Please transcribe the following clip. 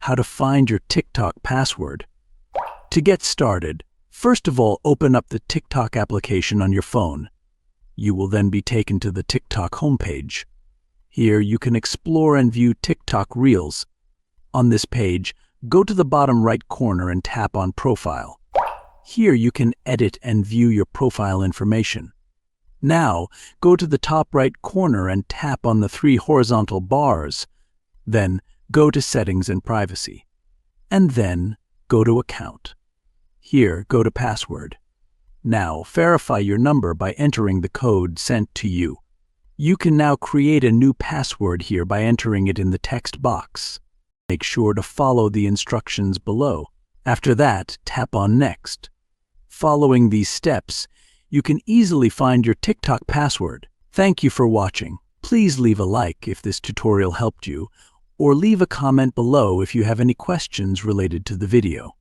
how to find your TikTok password. To get started, first of all, open up the TikTok application on your phone. You will then be taken to the TikTok homepage. Here you can explore and view TikTok Reels. On this page, go to the bottom right corner and tap on Profile. Here you can edit and view your profile information. Now, go to the top right corner and tap on the 3 horizontal bars. Then, go to Settings and Privacy. And then, go to Account. Here, go to Password. Now, verify your number by entering the code sent to you. You can now create a new password here by entering it in the text box. Make sure to follow the instructions below. After that, tap on Next. Following these steps, you can easily find your TikTok password. Thank you for watching. Please leave a like if this tutorial helped you, or leave a comment below if you have any questions related to the video.